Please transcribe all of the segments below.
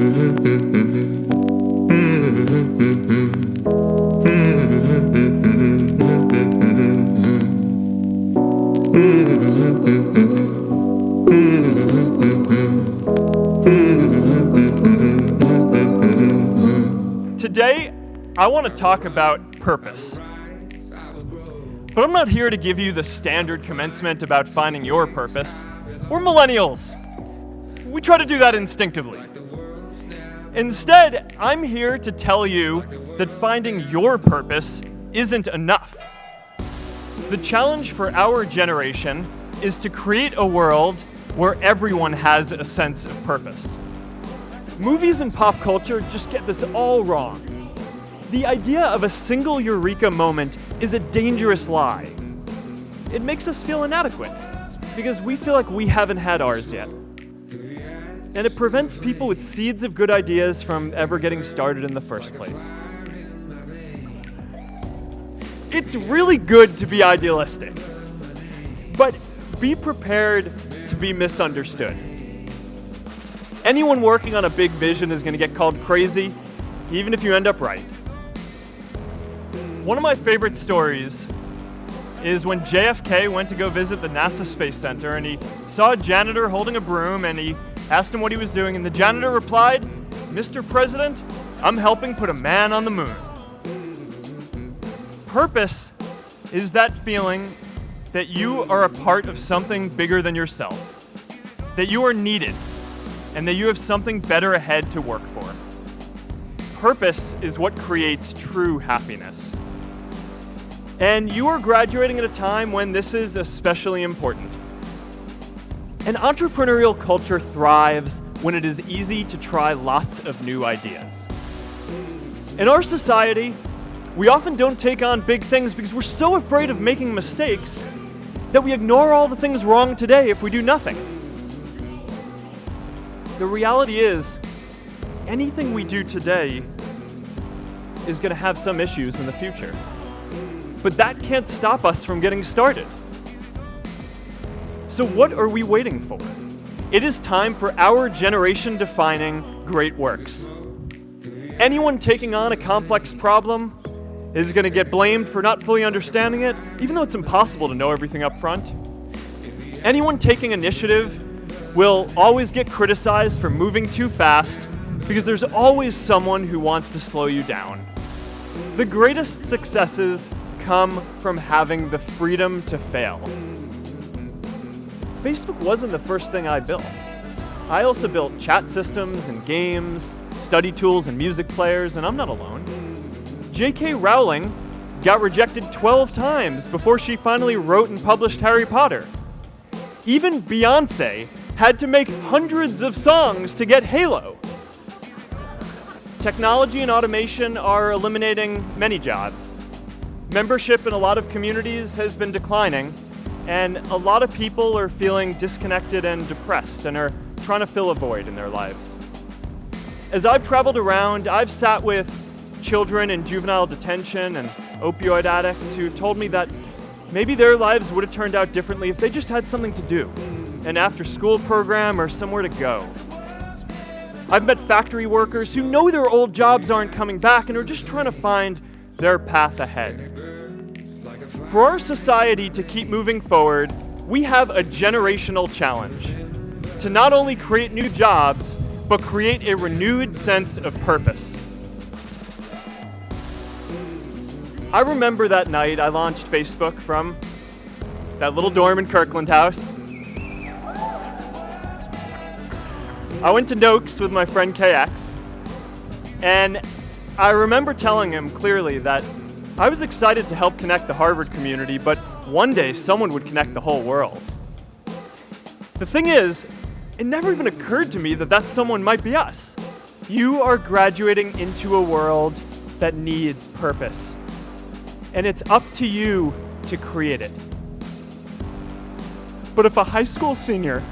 Today, I want to talk about purpose. But I'm not here to give you the standard commencement about finding your purpose. We're millennials. We try to do that instinctively. Instead, I'm here to tell you that finding your purpose isn't enough. The challenge for our generation is to create a world where everyone has a sense of purpose. Movies and pop culture just get this all wrong. The idea of a single eureka moment is a dangerous lie. It makes us feel inadequate because we feel like we haven't had ours yet. And it prevents people with seeds of good ideas from ever getting started in the first place. It's really good to be idealistic, but be prepared to be misunderstood. Anyone working on a big vision is going to get called crazy, even if you end up right. One of my favorite stories is when JFK went to go visit the NASA Space Center and he saw a janitor holding a broom and he asked him what he was doing, and the janitor replied, "Mr. President, I'm helping put a man on the moon." Purpose is that feeling that you are a part of something bigger than yourself, that you are needed, and that you have something better ahead to work for. Purpose is what creates true happiness. And you are graduating at a time when this is especially important. An entrepreneurial culture thrives when it is easy to try lots of new ideas. In our society, we often don't take on big things because we're so afraid of making mistakes that we ignore all the things wrong today if we do nothing. The reality is, anything we do today is going to have some issues in the future. But that can't stop us from getting started. So what are we waiting for? It is time for our generation-defining great works. Anyone taking on a complex problem is going to get blamed for not fully understanding it, even though it's impossible to know everything up front. Anyone taking initiative will always get criticized for moving too fast because there's always someone who wants to slow you down. The greatest successes come from having the freedom to fail. Facebook wasn't the first thing I built. I also built chat systems and games, study tools and music players, and I'm not alone. J.K. Rowling got rejected 12 times before she finally wrote and published Harry Potter. Even Beyoncé had to make hundreds of songs to get Halo. Technology and automation are eliminating many jobs. Membership in a lot of communities has been declining, and a lot of people are feeling disconnected and depressed and are trying to fill a void in their lives. As I've traveled around, I've sat with children in juvenile detention and opioid addicts who told me that maybe their lives would have turned out differently if they just had something to do, an after-school program or somewhere to go. I've met factory workers who know their old jobs aren't coming back and are just trying to find their path ahead. For our society to keep moving forward, we have a generational challenge to not only create new jobs, but create a renewed sense of purpose. I remember that night I launched Facebook from that little dorm in Kirkland House. I went to Noakes with my friend KX, and I remember telling him clearly that I was excited to help connect the Harvard community, but one day someone would connect the whole world. The thing is, it never even occurred to me that that someone might be us. You are graduating into a world that needs purpose, and it's up to you to create it. But if a high school senior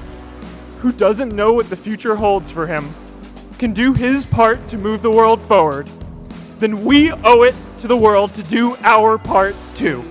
who doesn't know what the future holds for him can do his part to move the world forward, then we owe it to the world to do our part too.